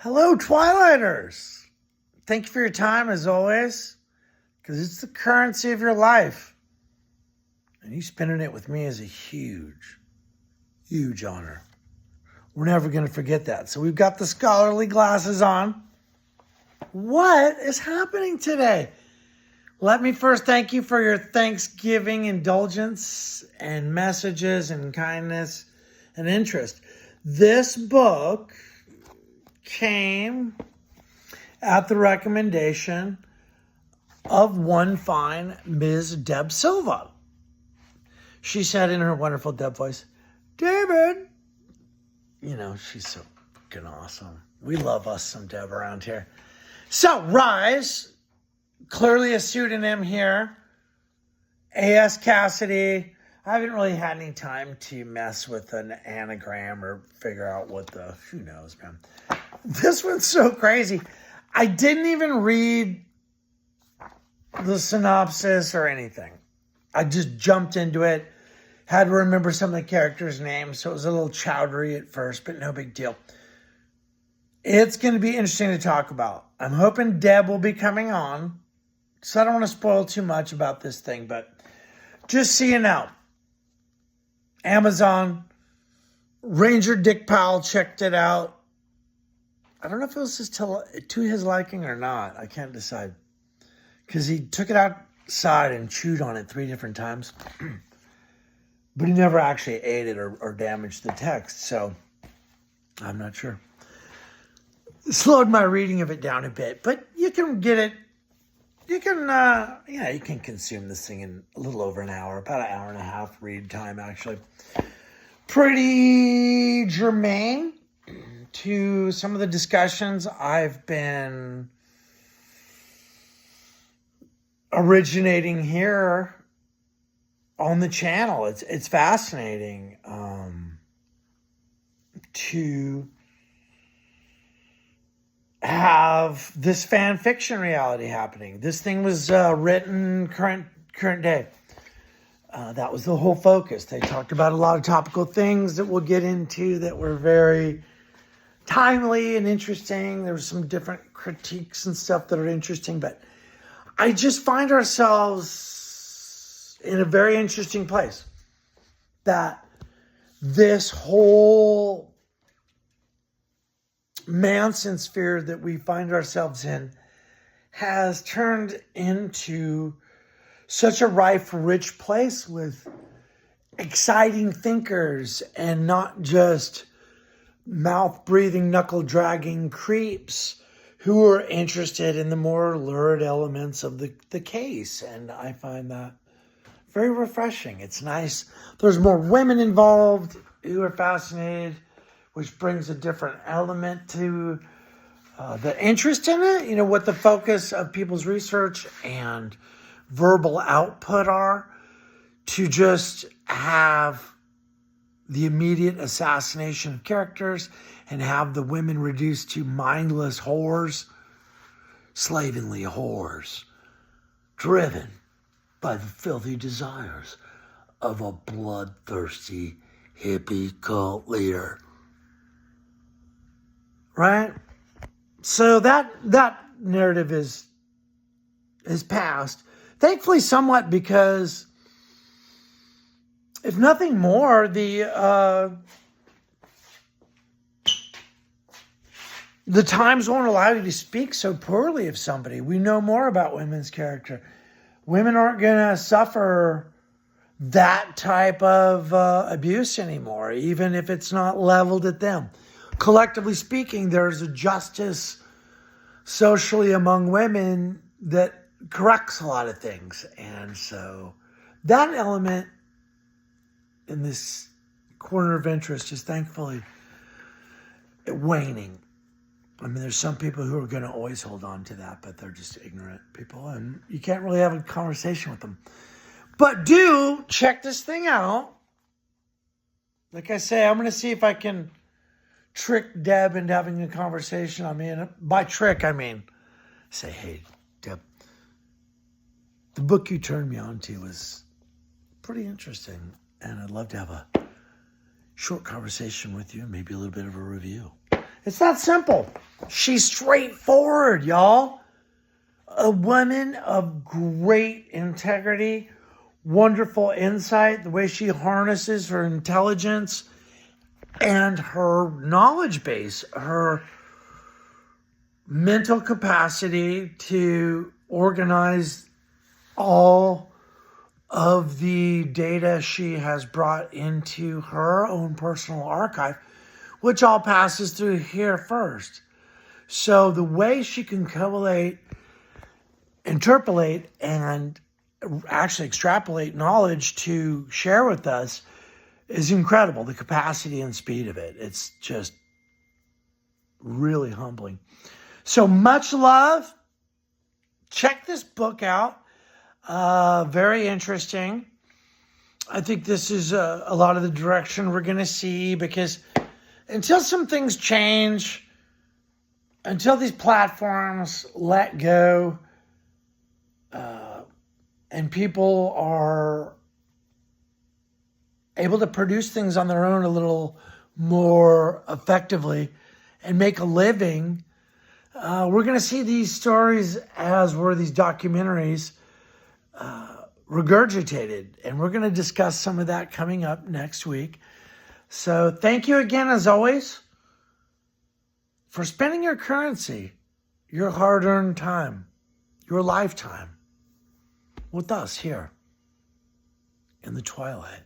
Hello, Twilighters. Thank you for your time, as always, because it's the currency of your life. And you spending it with me is a huge, huge honor. We're never going to forget that. So we've got the scholarly glasses on. What is happening today? Let me first thank you for your Thanksgiving indulgence and messages and kindness and interest. This book came at the recommendation of one fine Ms. Deb Silva. She said in her wonderful Deb voice, David, you know, she's so fucking awesome. We love us some Deb around here. So, Rise, clearly a pseudonym here. S Cassidy. I haven't really had any time to mess with an anagram or figure out what the, who knows, man. This one's so crazy. I didn't even read the synopsis or anything. I just jumped into it. Had to remember some of the characters' names, so it was a little chowdery at first, but no big deal. It's going to be interesting to talk about. I'm hoping Deb will be coming on, so I don't want to spoil too much about this thing, but just so you know, Amazon, Ranger Dick Powell checked it out. I don't know if it was to his liking or not. I can't decide. Because he took it outside and chewed on it 3 different times. But he never actually ate it or damaged the text. So I'm not sure. Slowed my reading of it down a bit. But you can get it. You can consume this thing in a little over an hour. About an hour and a half read time, actually. Pretty germane to some of the discussions I've been originating here on the channel. It's fascinating to have this fan fiction reality happening. This thing was written current day. That was the whole focus. They talked about a lot of topical things that we'll get into that were very timely and interesting. There were some different critiques and stuff that are interesting, but I just find ourselves in a very interesting place. That this whole Manson sphere that we find ourselves in has turned into such a rife, rich place with exciting thinkers and not just mouth-breathing, knuckle-dragging creeps who are interested in the more lurid elements of the case. And I find that very refreshing. It's nice. There's more women involved who are fascinated, which brings a different element to the interest in it. You know, what the focus of people's research and verbal output are, to just have the immediate assassination of characters and have the women reduced to mindless whores, slavenly whores, driven by the filthy desires of a bloodthirsty hippie cult leader. Right? So that narrative is passed. Thankfully, somewhat, because if nothing more, the times won't allow you to speak so poorly of somebody. We know more about women's character. Women aren't going to suffer that type of abuse anymore, even if it's not leveled at them. Collectively speaking, there's a justice socially among women that corrects a lot of things. And so that element in this corner of interest is thankfully waning. I mean, there's some people who are going to always hold on to that, but they're just ignorant people, and you can't really have a conversation with them. But do check this thing out. Like I say, I'm going to see if I can trick Deb into having a conversation on me. And by trick, I mean, say, hey, Deb, the book you turned me on to was pretty interesting, and I'd love to have a short conversation with you and maybe a little bit of a review. It's that simple. She's straightforward, y'all. A woman of great integrity, wonderful insight, the way she harnesses her intelligence and her knowledge base, her mental capacity to organize all of the data she has brought into her own personal archive, which all passes through here first. So the way she can collate, interpolate, and actually extrapolate knowledge to share with us is incredible. The capacity and speed of it. It's just really humbling. So much love. Check this book out. Very interesting. I think this is a lot of the direction we're going to see, because until some things change, until these platforms let go, and people are able to produce things on their own a little more effectively and make a living, we're going to see these stories, as were these documentaries, regurgitated. And we're going to discuss some of that coming up next week. So thank you again, as always, for spending your currency, your hard-earned time, your lifetime with us here in the twilight.